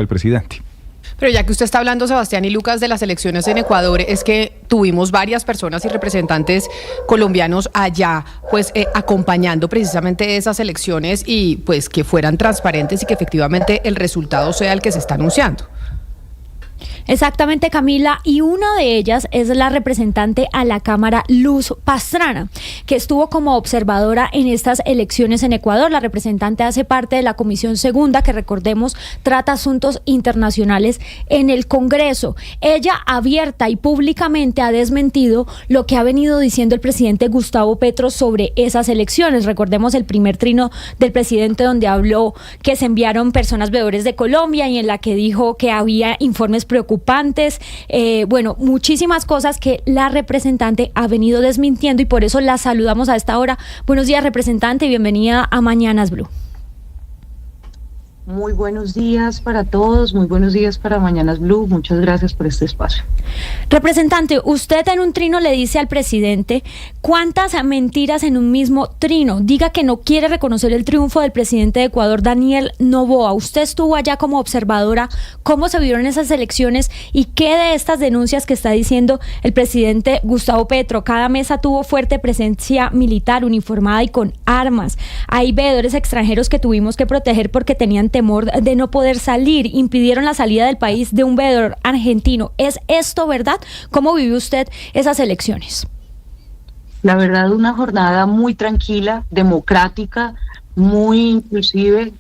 del presidente. Pero ya que usted está hablando, Sebastián y Lucas, de las elecciones en Ecuador, es que tuvimos varias personas y representantes colombianos allá, pues acompañando precisamente esas elecciones y pues que fueran transparentes y que efectivamente el resultado sea el que se está anunciando. Exactamente, Camila, y una de ellas es la representante a la Cámara, Luz Pastrana, que estuvo como observadora en estas elecciones en Ecuador. La representante hace parte de la Comisión Segunda, que recordemos trata asuntos internacionales en el Congreso. Ella abierta y públicamente ha desmentido lo que ha venido diciendo el presidente Gustavo Petro sobre esas elecciones. Recordemos el primer trino del presidente donde habló que se enviaron personas veedores de Colombia y en la que dijo que había informes preocupantes, muchísimas cosas que la representante ha venido desmintiendo y por eso la saludamos a esta hora. Buenos días, representante, bienvenida a Mañanas Blue. Muy buenos días para todos, muy buenos días para Mañanas Blue, muchas gracias por este espacio. Representante, usted en un trino le dice al presidente cuántas mentiras en un mismo trino. Diga que no quiere reconocer el triunfo del presidente de Ecuador, Daniel Noboa. Usted estuvo allá como observadora. ¿Cómo se vieron esas elecciones y qué de estas denuncias que está diciendo el presidente Gustavo Petro? Cada mesa tuvo fuerte presencia militar, uniformada y con armas. Hay veedores extranjeros que tuvimos que proteger porque tenían temor de no poder salir. Impidieron la salida del país de un veedor argentino. ¿Es esto verdad? ¿Cómo vivió usted esas elecciones? La verdad, una jornada muy tranquila, democrática, muy inclusive.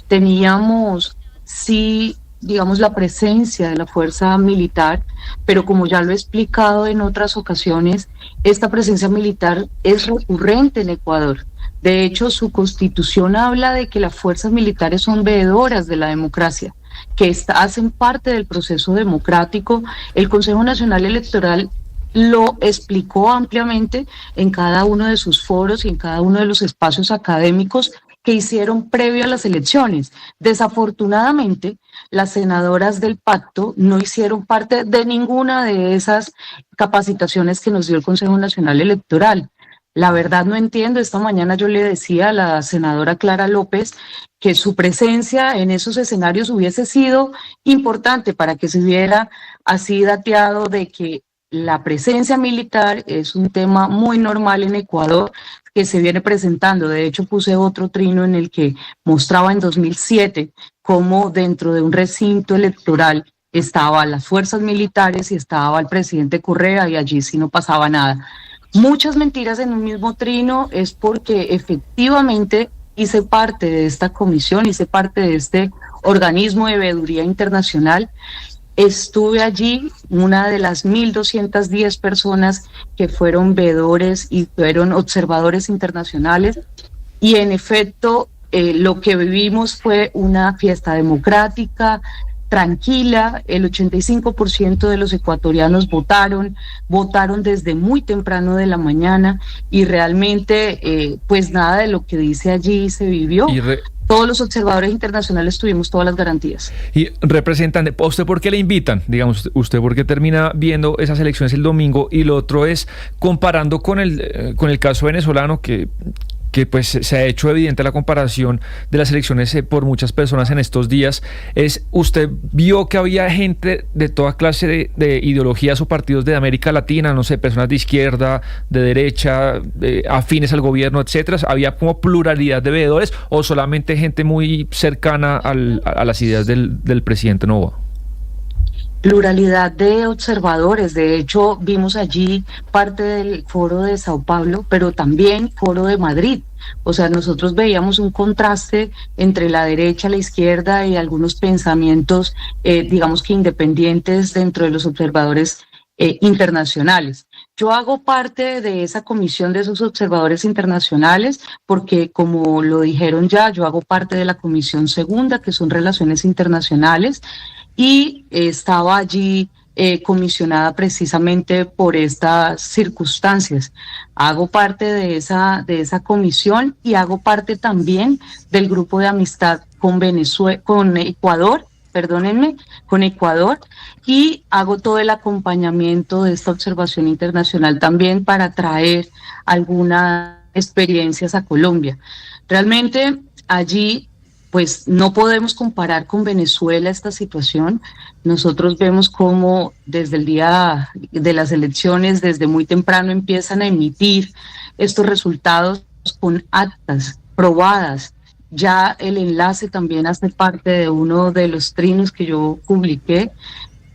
Teníamos, sí, digamos, la presencia de la fuerza militar, pero como ya lo he explicado en otras ocasiones, esta presencia militar es recurrente en Ecuador. De hecho, su constitución habla de que las fuerzas militares son veedoras de la democracia, que hacen parte del proceso democrático. El Consejo Nacional Electoral lo explicó ampliamente en cada uno de sus foros y en cada uno de los espacios académicos que hicieron previo a las elecciones. Desafortunadamente, las senadoras del pacto no hicieron parte de ninguna de esas capacitaciones que nos dio el Consejo Nacional Electoral. La verdad no entiendo, esta mañana yo le decía a la senadora Clara López que su presencia en esos escenarios hubiese sido importante para que se hubiera así dateado de que la presencia militar es un tema muy normal en Ecuador que se viene presentando. De hecho, puse otro trino en el que mostraba en 2007 cómo dentro de un recinto electoral estaban las fuerzas militares y estaba el presidente Correa y allí sí no pasaba nada. Muchas mentiras en un mismo trino es porque efectivamente hice parte de esta comisión, hice parte de este organismo de veeduría internacional. Estuve allí, una de las 1,210 personas que fueron veedores y fueron observadores internacionales, y en efecto lo que vivimos fue una fiesta democrática, tranquila. El 85% de los ecuatorianos votaron desde muy temprano de la mañana y realmente pues nada de lo que dice allí se vivió. Todos los observadores internacionales tuvimos todas las garantías. Y representante, ¿a usted por qué le invitan? Digamos, ¿usted por qué termina viendo esas elecciones el domingo? Y lo otro es, comparando con el caso venezolano, que pues se ha hecho evidente la comparación de las elecciones por muchas personas en estos días, usted vio que había gente de toda clase de ideologías o partidos de América Latina, no sé, personas de izquierda, de derecha, afines al gobierno, etcétera. ¿Había como pluralidad de veedores o solamente gente muy cercana a las ideas del presidente Noboa? Pluralidad de observadores. De hecho, vimos allí parte del foro de Sao Paulo, pero también foro de Madrid. O sea, nosotros veíamos un contraste entre la derecha, la izquierda y algunos pensamientos, digamos que independientes dentro de los observadores internacionales. Yo hago parte de esa comisión de esos observadores internacionales porque, como lo dijeron ya, yo hago parte de la Comisión Segunda, que son Relaciones Internacionales, y estaba allí comisionada precisamente por estas circunstancias. Hago parte de esa comisión y hago parte también del grupo de amistad con Ecuador, y hago todo el acompañamiento de esta observación internacional también para traer algunas experiencias a Colombia. Realmente allí pues no podemos comparar con Venezuela esta situación. Nosotros vemos cómo desde el día de las elecciones, desde muy temprano empiezan a emitir estos resultados con actas probadas. Ya el enlace también hace parte de uno de los trinos que yo publiqué.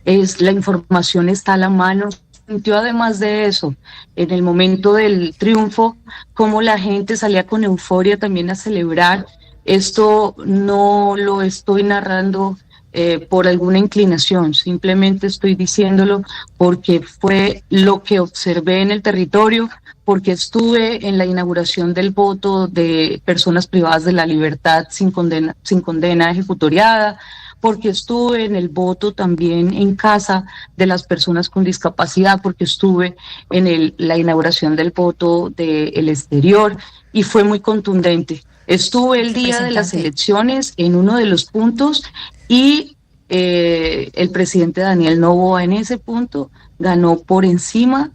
La información está a la mano. Sintió además de eso, en el momento del triunfo, cómo la gente salía con euforia también a celebrar. Esto no lo estoy narrando por alguna inclinación, simplemente estoy diciéndolo porque fue lo que observé en el territorio, porque estuve en la inauguración del voto de personas privadas de la libertad sin condena ejecutoriada, porque estuve en el voto también en casa de las personas con discapacidad, porque estuve en la inauguración del voto del exterior y fue muy contundente. Estuve el día de las elecciones en uno de los puntos y el presidente Daniel Noboa en ese punto ganó por encima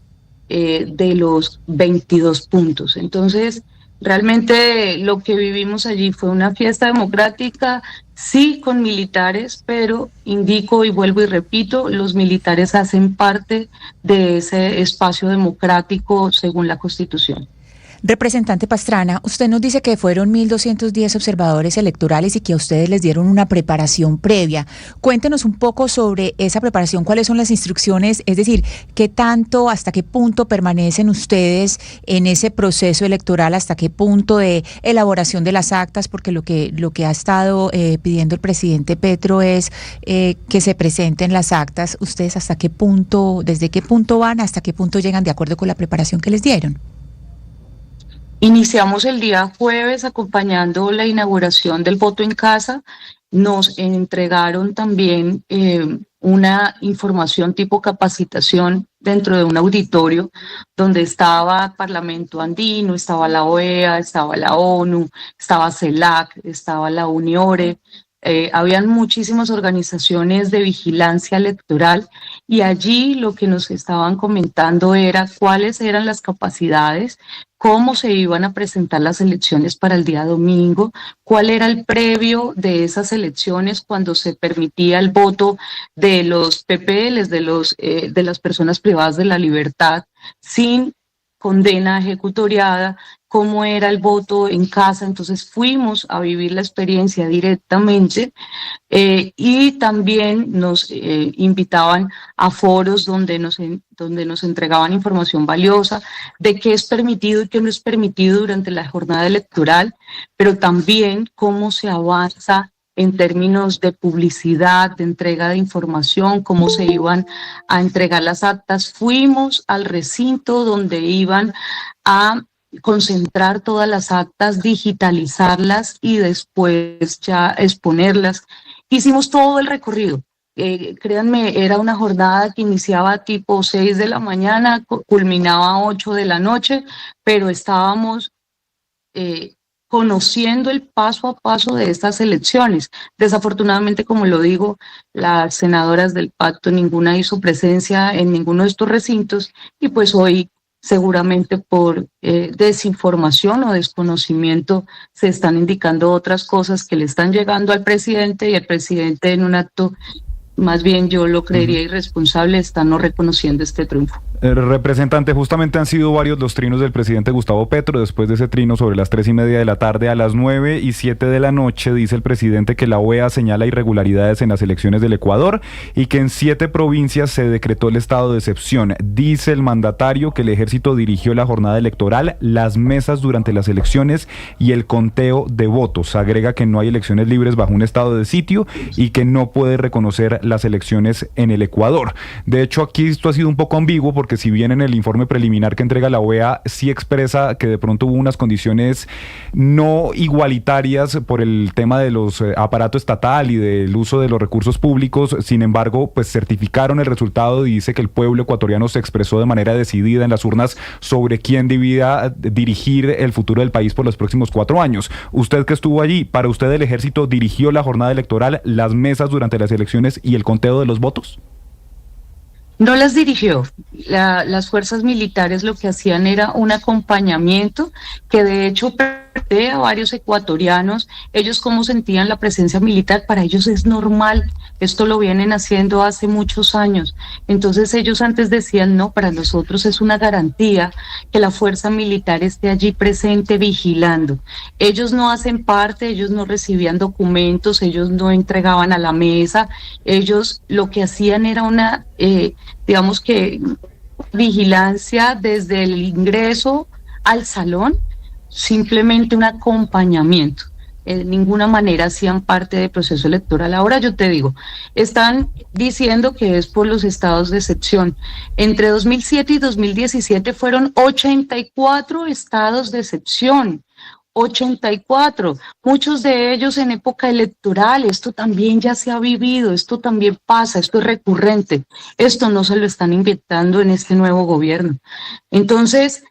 de los 22 puntos. Entonces, realmente lo que vivimos allí fue una fiesta democrática, sí con militares, pero indico y vuelvo y repito, los militares hacen parte de ese espacio democrático según la Constitución. Representante Pastrana, usted nos dice que fueron 1.210 observadores electorales y que a ustedes les dieron una preparación previa. Cuéntenos un poco sobre esa preparación, cuáles son las instrucciones, es decir, qué tanto, hasta qué punto permanecen ustedes en ese proceso electoral, hasta qué punto de elaboración de las actas, porque lo que ha estado pidiendo el presidente Petro es que se presenten las actas. ¿Ustedes hasta qué punto, desde qué punto van, hasta qué punto llegan de acuerdo con la preparación que les dieron? Iniciamos el día jueves acompañando la inauguración del voto en casa. Nos entregaron también una información tipo capacitación dentro de un auditorio donde estaba Parlamento Andino, estaba la OEA, estaba la ONU, estaba CELAC, estaba la UNIORE. Habían muchísimas organizaciones de vigilancia electoral y allí lo que nos estaban comentando era cuáles eran las capacidades, cómo se iban a presentar las elecciones para el día domingo, cuál era el previo de esas elecciones cuando se permitía el voto de los PPLs, de las personas privadas de la libertad, sin condena ejecutoriada, cómo era el voto en casa. Entonces fuimos a vivir la experiencia directamente y también nos invitaban a foros donde nos entregaban información valiosa de qué es permitido y qué no es permitido durante la jornada electoral, pero también cómo se avanza en términos de publicidad, de entrega de información, cómo se iban a entregar las actas. Fuimos al recinto donde iban a concentrar todas las actas, digitalizarlas y después ya exponerlas. Hicimos todo el recorrido. Créanme, era una jornada que iniciaba tipo 6 de la mañana, culminaba a 8 de la noche, pero estábamos conociendo el paso a paso de estas elecciones. Desafortunadamente, como lo digo, las senadoras del pacto, ninguna hizo presencia en ninguno de estos recintos y pues hoy seguramente por desinformación o desconocimiento se están indicando otras cosas que le están llegando al presidente y el presidente en un acto, más bien yo lo creería irresponsable, está no reconociendo este triunfo. Representante, justamente han sido varios los trinos del presidente Gustavo Petro. Después de ese trino sobre las 3:30 de la tarde, a las 9:07 de la noche, dice el presidente que la OEA señala irregularidades en las elecciones del Ecuador y que en 7 provincias se decretó el estado de excepción. Dice el mandatario que el ejército dirigió la jornada electoral, las mesas durante las elecciones y el conteo de votos. Agrega que no hay elecciones libres bajo un estado de sitio y que no puede reconocer las elecciones en el Ecuador. De hecho, aquí esto ha sido un poco ambiguo porque si bien en el informe preliminar que entrega la OEA sí expresa que de pronto hubo unas condiciones no igualitarias por el tema de los aparato estatal y del uso de los recursos públicos, sin embargo, pues certificaron el resultado y dice que el pueblo ecuatoriano se expresó de manera decidida en las urnas sobre quién debía dirigir el futuro del país por los próximos 4 años. Usted que estuvo allí, ¿para usted el ejército dirigió la jornada electoral, las mesas durante las elecciones y el conteo de los votos? No las dirigió. Las fuerzas militares lo que hacían era un acompañamiento que de hecho a varios ecuatorianos, ellos cómo sentían la presencia militar, para ellos es normal, esto lo vienen haciendo hace muchos años. Entonces ellos antes decían, no, para nosotros es una garantía que la fuerza militar esté allí presente vigilando. Ellos no hacen parte, ellos no recibían documentos, ellos no entregaban a la mesa, ellos lo que hacían era una, digamos que, vigilancia desde el ingreso al salón, simplemente un acompañamiento. De ninguna manera hacían parte del proceso electoral. Ahora yo te digo, están diciendo que es por los estados de excepción. Entre 2007 y 2017 fueron 84 estados de excepción. 84, muchos de ellos en época electoral. Esto también ya se ha vivido, esto también pasa, esto es recurrente. Esto no se lo están inventando en este nuevo gobierno. Entonces,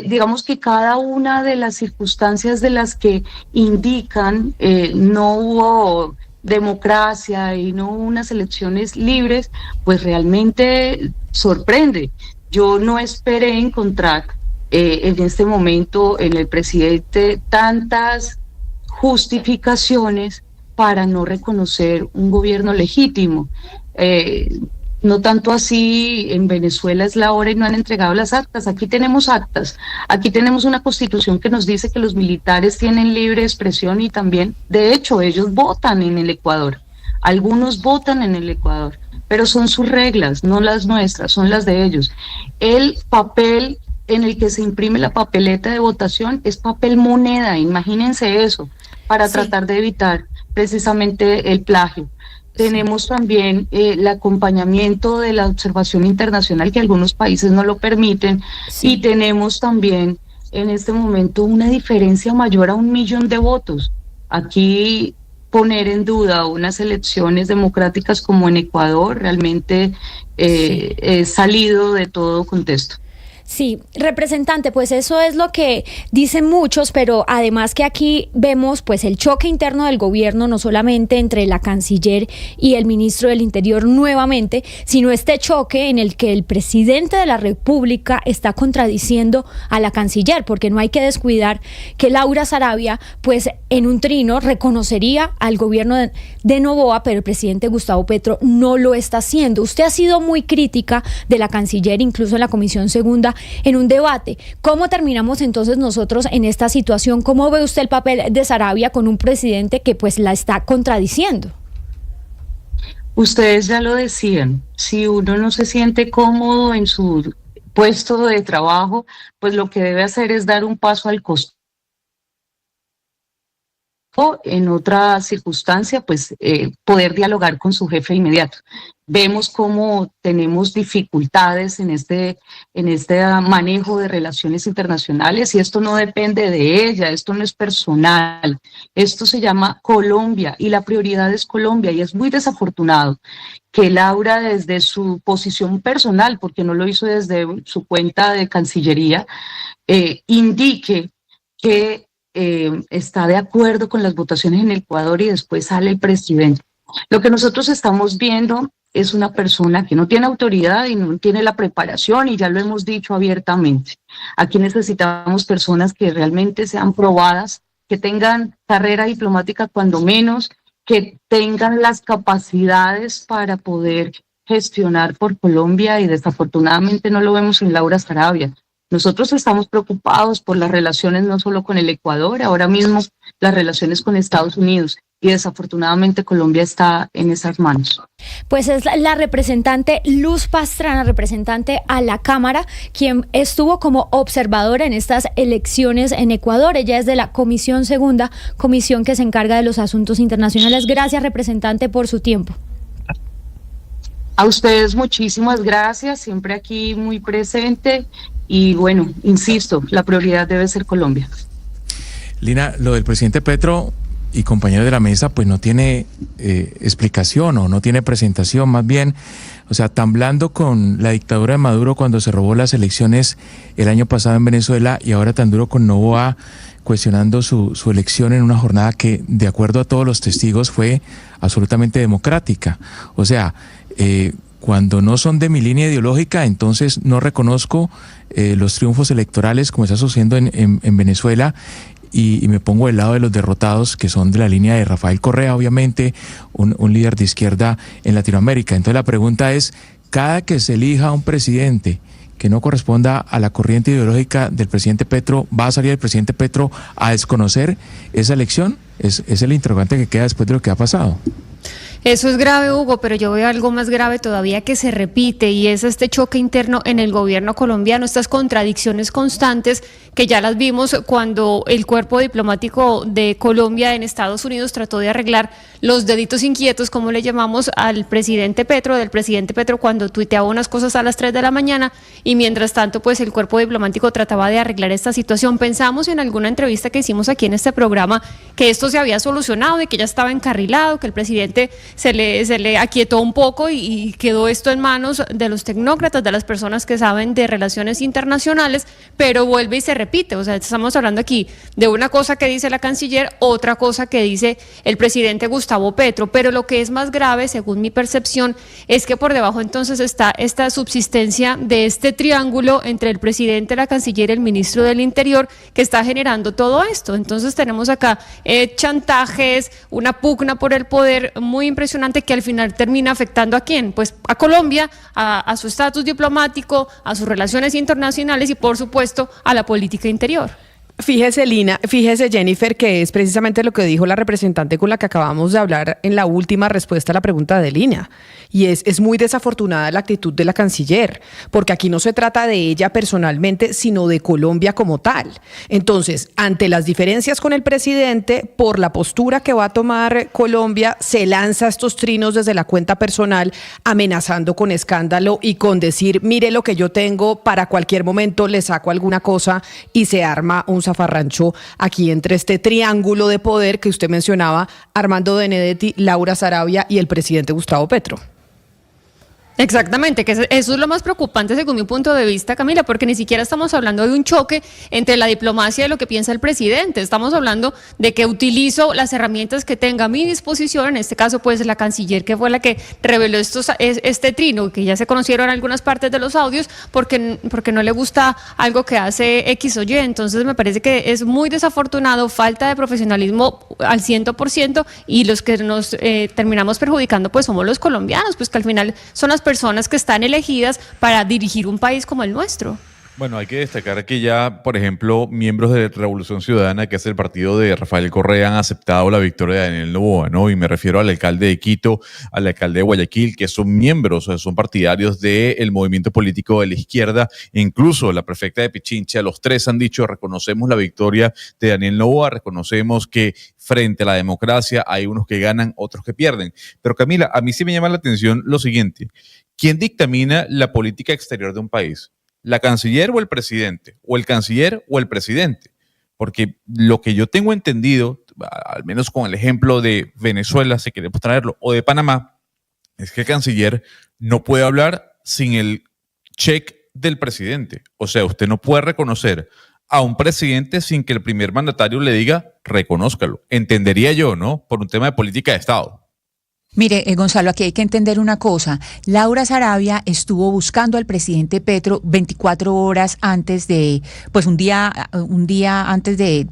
digamos que cada una de las circunstancias de las que indican no hubo democracia y no hubo unas elecciones libres, pues realmente sorprende. Yo no esperé encontrar en este momento en el presidente tantas justificaciones para no reconocer un gobierno legítimo. No tanto así, en Venezuela es la hora y no han entregado las actas. Aquí tenemos actas, aquí tenemos una constitución que nos dice que los militares tienen libre expresión y también, de hecho, ellos votan en el Ecuador. Algunos votan en el Ecuador, pero son sus reglas, no las nuestras, son las de ellos. El papel en el que se imprime la papeleta de votación es papel moneda, imagínense eso, para tratar de evitar precisamente el plagio. Tenemos también el acompañamiento de la observación internacional, que algunos países no lo permiten, y tenemos también en este momento una diferencia mayor a 1 millón de votos. Aquí poner en duda unas elecciones democráticas como en Ecuador realmente es salido de todo contexto. Sí, representante, pues eso es lo que dicen muchos, pero además que aquí vemos pues el choque interno del gobierno, no solamente entre la canciller y el ministro del Interior nuevamente, sino este choque en el que el presidente de la República está contradiciendo a la canciller, porque no hay que descuidar que Laura Saravia pues en un trino reconocería al gobierno de Noboa, pero el presidente Gustavo Petro no lo está haciendo. Usted ha sido muy crítica de la canciller, incluso en la Comisión Segunda, en un debate. ¿Cómo terminamos entonces nosotros en esta situación? ¿Cómo ve usted el papel de Saravia con un presidente que pues la está contradiciendo? Ustedes ya lo decían, si uno no se siente cómodo en su puesto de trabajo, pues lo que debe hacer es dar un paso al costado. En otra circunstancia, pues poder dialogar con su jefe inmediato. Vemos cómo tenemos dificultades en este manejo de relaciones internacionales, y esto no depende de ella, esto no es personal, esto se llama Colombia y la prioridad es Colombia, y es muy desafortunado que Laura, desde su posición personal, porque no lo hizo desde su cuenta de Cancillería, indique que está de acuerdo con las votaciones en Ecuador y después sale el presidente. Lo que nosotros estamos viendo es una persona que no tiene autoridad y no tiene la preparación, y ya lo hemos dicho abiertamente. Aquí necesitamos personas que realmente sean probadas, que tengan carrera diplomática cuando menos, que tengan las capacidades para poder gestionar por Colombia, y desafortunadamente no lo vemos en Laura Saravia. Nosotros estamos preocupados por las relaciones no solo con el Ecuador, ahora mismo las relaciones con Estados Unidos, y desafortunadamente Colombia está en esas manos. Pues es la representante Luz Pastrana, representante a la Cámara, quien estuvo como observadora en estas elecciones en Ecuador. Ella es de la Comisión Segunda, comisión que se encarga de los asuntos internacionales. Gracias, representante, por su tiempo. A ustedes muchísimas gracias, siempre aquí muy presente. Y bueno, insisto, la prioridad debe ser Colombia. Lina, lo del presidente Petro y compañero de la mesa, pues no tiene explicación o no tiene presentación, más bien, o sea, tan blando con la dictadura de Maduro cuando se robó las elecciones el año pasado en Venezuela, y ahora tan duro con Noboa cuestionando su elección en una jornada que, de acuerdo a todos los testigos, fue absolutamente democrática. O sea, cuando no son de mi línea ideológica, entonces no reconozco los triunfos electorales como está sucediendo en Venezuela y me pongo del lado de los derrotados, que son de la línea de Rafael Correa, obviamente, un líder de izquierda en Latinoamérica. Entonces la pregunta es, cada que se elija un presidente que no corresponda a la corriente ideológica del presidente Petro, ¿va a salir el presidente Petro a desconocer esa elección? Es el interrogante que queda después de lo que ha pasado. Eso es grave, Hugo, pero yo veo algo más grave todavía que se repite, y es este choque interno en el gobierno colombiano, estas contradicciones constantes que ya las vimos cuando el cuerpo diplomático de Colombia en Estados Unidos trató de arreglar los deditos inquietos, como le llamamos, del presidente Petro cuando tuiteaba unas cosas a las 3 de la mañana, y mientras tanto pues el cuerpo diplomático trataba de arreglar esta situación. Pensamos en alguna entrevista que hicimos aquí en este programa que esto se había solucionado y que ya estaba encarrilado, que el presidente se le aquietó un poco y quedó esto en manos de los tecnócratas, de las personas que saben de relaciones internacionales, pero vuelve y se repite. O sea, estamos hablando aquí de una cosa que dice la canciller, otra cosa que dice el presidente Gustavo Petro, pero lo que es más grave, según mi percepción, es que por debajo entonces está esta subsistencia de este triángulo entre el presidente, la canciller y el ministro del Interior, que está generando todo esto. Entonces tenemos acá chantajes, una pugna por el poder muy impresionante que al final termina afectando ¿a quién? Pues a Colombia, a su estatus diplomático, a sus relaciones internacionales y por supuesto a la política interior. Fíjese, Lina, fíjese, Jennifer, que es precisamente lo que dijo la representante con la que acabamos de hablar en la última respuesta a la pregunta de Lina. Y es muy desafortunada la actitud de la canciller, porque aquí no se trata de ella personalmente, sino de Colombia como tal. Entonces, ante las diferencias con el presidente, por la postura que va a tomar Colombia, se lanza estos trinos desde la cuenta personal, amenazando con escándalo y con decir, mire lo que yo tengo, para cualquier momento le saco alguna cosa, y se arma un zafarrancho aquí entre este triángulo de poder que usted mencionaba, Armando Benedetti, Laura Sarabia y el presidente Gustavo Petro. Exactamente, que eso es lo más preocupante según mi punto de vista, Camila, porque ni siquiera estamos hablando de un choque entre la diplomacia y lo que piensa el presidente. Estamos hablando de que utilizo las herramientas que tenga a mi disposición, en este caso pues la canciller, que fue la que reveló este trino, que ya se conocieron algunas partes de los audios, porque no le gusta algo que hace X o Y. Entonces me parece que es muy desafortunado, falta de profesionalismo al 100%, y los que nos terminamos perjudicando pues somos los colombianos, pues que al final son las personas que están elegidas para dirigir un país como el nuestro. Bueno, hay que destacar que ya, por ejemplo, miembros de Revolución Ciudadana, que es el partido de Rafael Correa, han aceptado la victoria de Daniel Noboa, ¿no? Y me refiero al alcalde de Quito, al alcalde de Guayaquil, que son miembros, son partidarios del movimiento político de la izquierda. Incluso la prefecta de Pichincha, los tres han dicho, reconocemos la victoria de Daniel Noboa, reconocemos que frente a la democracia hay unos que ganan, otros que pierden. Pero Camila, a mí sí me llama la atención lo siguiente. ¿Quién dictamina la política exterior de un país? ¿La canciller o el presidente? ¿O el canciller o el presidente? Porque lo que yo tengo entendido, al menos con el ejemplo de Venezuela, si queremos traerlo, o de Panamá, es que el canciller no puede hablar sin el check del presidente. O sea, usted no puede reconocer a un presidente sin que el primer mandatario le diga, reconózcalo. Entendería yo, ¿no? Por un tema de política de Estado. Mire, Gonzalo, aquí hay que entender una cosa. Laura Sarabia estuvo buscando al presidente Petro 24 horas antes de, pues un día antes de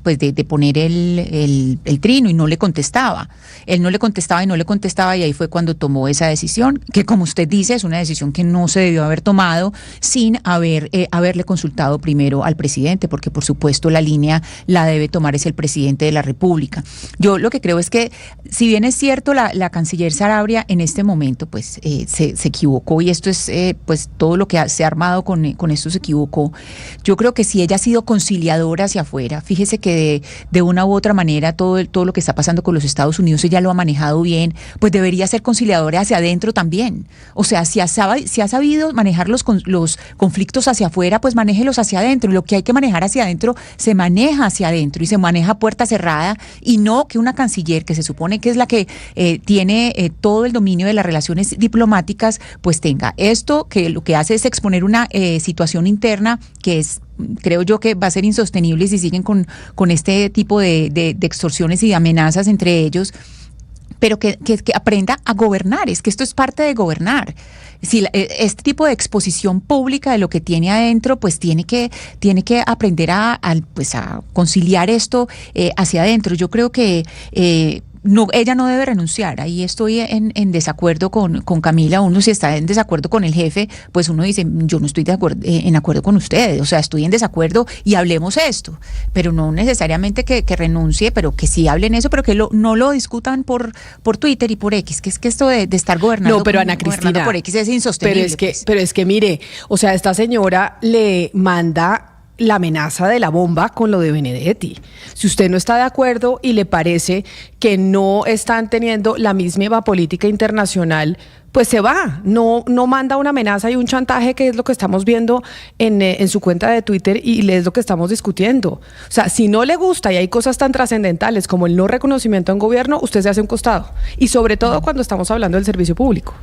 poner el trino, y no le contestaba. Él no le contestaba y ahí fue cuando tomó esa decisión, que como usted dice, es una decisión que no se debió haber tomado sin haberle consultado primero al presidente, porque por supuesto la línea la debe tomar es el presidente de la República. Yo lo que creo es que, si bien es cierto, la canciller Sarabia en este momento pues se equivocó, y esto es pues todo lo que se ha armado con esto se equivocó. Yo creo que si ella ha sido conciliadora hacia afuera, fíjese que de una u otra manera todo lo que está pasando con los Estados Unidos ella lo ha manejado bien, pues debería ser conciliadora hacia adentro también. O sea, si ha sabido manejar los conflictos hacia afuera, pues manéjelos hacia adentro, y lo que hay que manejar hacia adentro se maneja hacia adentro y se maneja a puerta cerrada, y no que una canciller que se supone que es la que tiene todo el dominio de las relaciones diplomáticas, pues tenga esto, que lo que hace es exponer una situación interna que es, creo yo, que va a ser insostenible si siguen con este tipo de extorsiones y de amenazas entre ellos. pero que aprenda a gobernar. Es que esto es parte de gobernar. Si este tipo de exposición pública de lo que tiene adentro, pues tiene que aprender a conciliar esto hacia adentro. Yo creo que no, ella no debe renunciar. Ahí estoy en desacuerdo con Camila. Uno, si está en desacuerdo con el jefe, pues uno dice, yo no estoy en acuerdo con ustedes, o sea, estoy en desacuerdo y hablemos esto, pero no necesariamente que renuncie, pero que sí hablen eso, pero que no lo discutan por Twitter y por X, que es que esto de estar gobernando, no, pero Ana Cristina, por X es insostenible. Pero es que mire, o sea, esta señora le manda la amenaza de la bomba con lo de Benedetti. Si usted no está de acuerdo y le parece que no están teniendo la misma política internacional, pues se va, no manda una amenaza y un chantaje, que es lo que estamos viendo en su cuenta de Twitter, y es lo que estamos discutiendo. O sea, si no le gusta y hay cosas tan trascendentales como el no reconocimiento en gobierno, usted se hace un costado. Y sobre todo cuando estamos hablando del servicio público.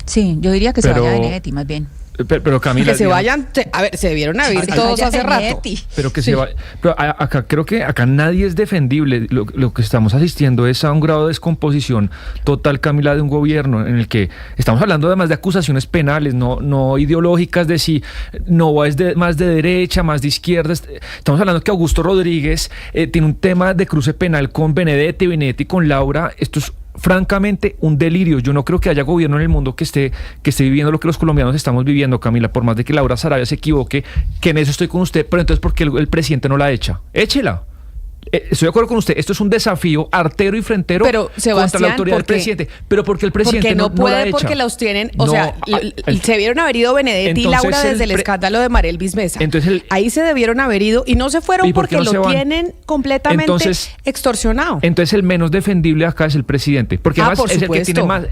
Sí, yo diría que se vaya Benedetti más bien. Pero Camila, que se vayan, se debieron a ir todos hace rato. Pero que se va. Pero acá creo que acá nadie es defendible. Lo que estamos asistiendo es a un grado de descomposición total, Camila, de un gobierno en el que estamos hablando además de acusaciones penales, no ideológicas, de si no es más de derecha, más de izquierda. Estamos hablando que Augusto Rodríguez tiene un tema de cruce penal con Benedetti con Laura. Esto es francamente un delirio. Yo no creo que haya gobierno en el mundo que esté viviendo lo que los colombianos estamos viviendo, Camila, por más de que Laura Sarabia se equivoque, que en eso estoy con usted, pero entonces ¿por qué el presidente no la echa? Échela. Estoy de acuerdo con usted, esto es un desafío artero y frentero, pero, contra la autoridad del presidente, pero porque el presidente no puede, la echa. porque los tienen, o sea, se debieron haber ido Benedetti y Laura desde el escándalo de Mariel Bismesa. Ahí se debieron haber ido y no se fueron porque lo tienen completamente extorsionado. Entonces el menos defendible acá es el presidente, porque además es el que tiene más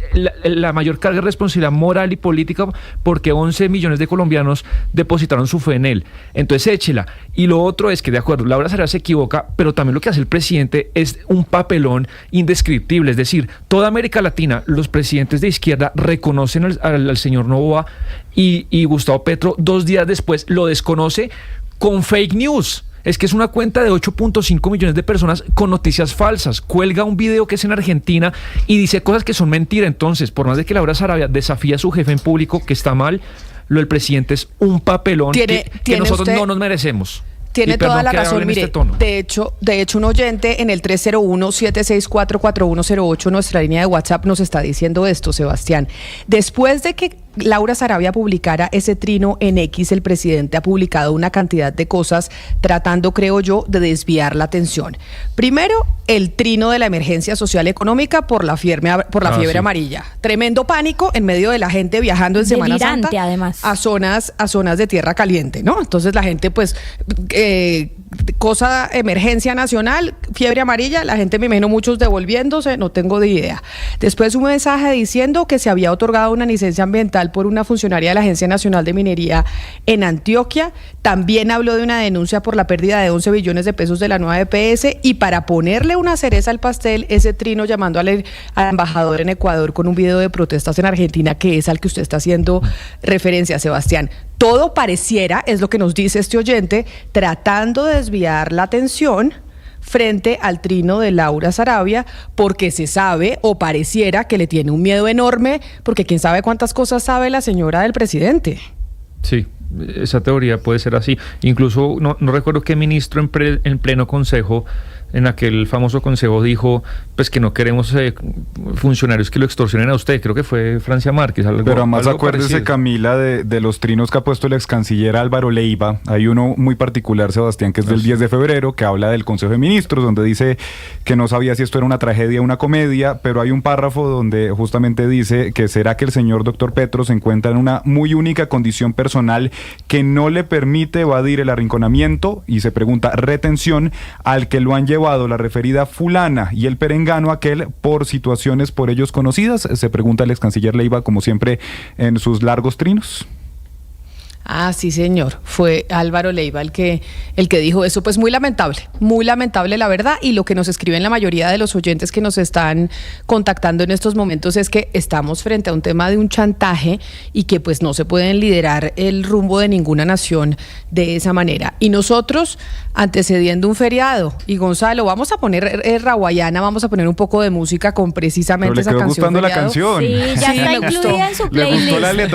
la mayor carga de responsabilidad moral y política, porque 11 millones de colombianos depositaron su fe en él. Entonces échela. Y lo otro es que, de acuerdo, Laura Sarabia se equivoca, pero también lo que hace el presidente es un papelón indescriptible. Es decir, toda América Latina, los presidentes de izquierda reconocen al señor Noboa, y Gustavo Petro 2 días después lo desconoce con fake news. Es que es una cuenta de 8.5 millones de personas con noticias falsas. Cuelga un video que es en Argentina y dice cosas que son mentira. Entonces, por más de que Laura Sarabia desafía a su jefe en público, que está mal, lo del presidente es un papelón que nosotros no nos merecemos. Tiene toda la razón, mire, de hecho un oyente en el 301-764-4108, nuestra línea de WhatsApp, nos está diciendo esto, Sebastián. Después de que Laura Sarabia publicara ese trino en X, el presidente ha publicado una cantidad de cosas tratando, creo yo, de desviar la atención. Primero, el trino de la emergencia social económica por la fiebre amarilla. Tremendo pánico en medio de la gente viajando en Semana Santa, además, a zonas de tierra caliente, ¿no? Entonces la gente, pues, emergencia nacional, fiebre amarilla, la gente, me imagino muchos devolviéndose, no tengo de idea. Después un mensaje diciendo que se había otorgado una licencia ambiental por una funcionaria de la Agencia Nacional de Minería en Antioquia. También habló de una denuncia por la pérdida de 11 billones de pesos de la nueva EPS, y para ponerle una cereza al pastel, ese trino llamando al embajador en Ecuador con un video de protestas en Argentina, que es al que usted está haciendo referencia, Sebastián. Todo pareciera, es lo que nos dice este oyente, tratando de desviar la atención frente al trino de Laura Sarabia, porque se sabe, o pareciera que le tiene un miedo enorme, porque quién sabe cuántas cosas sabe la señora del presidente. Sí, esa teoría puede ser así. Incluso no recuerdo qué ministro en pleno consejo, en aquel famoso consejo, dijo pues que no queremos funcionarios que lo extorsionen a usted. Creo que fue Francia Márquez. Pero además acuérdese, parecido. Camila, de los trinos que ha puesto el ex canciller Álvaro Leiva. Hay uno muy particular, Sebastián, que es del 10 de febrero, que habla del Consejo de Ministros, donde dice que no sabía si esto era una tragedia o una comedia, pero hay un párrafo donde justamente dice que será que el señor doctor Petro se encuentra en una muy única condición personal que no le permite evadir el arrinconamiento, y se pregunta retención, al que lo han llevado la referida fulana, y el perengano aquel por situaciones por ellos conocidas. Se pregunta el ex canciller Leiva, como siempre en sus largos trinos. Ah, sí, señor. Fue Álvaro Leiva el que dijo eso. Pues muy lamentable la verdad. Y lo que nos escriben la mayoría de los oyentes que nos están contactando en estos momentos es que estamos frente a un tema de un chantaje y que pues no se pueden liderar el rumbo de ninguna nación de esa manera. Y nosotros antecediendo un feriado. Y Gonzalo, vamos a poner Rawayana, vamos a poner un poco de música con precisamente esa canción. ¿Le quedó gustando la canción? Sí, ya está incluida en su playlist. Le gustó la letra.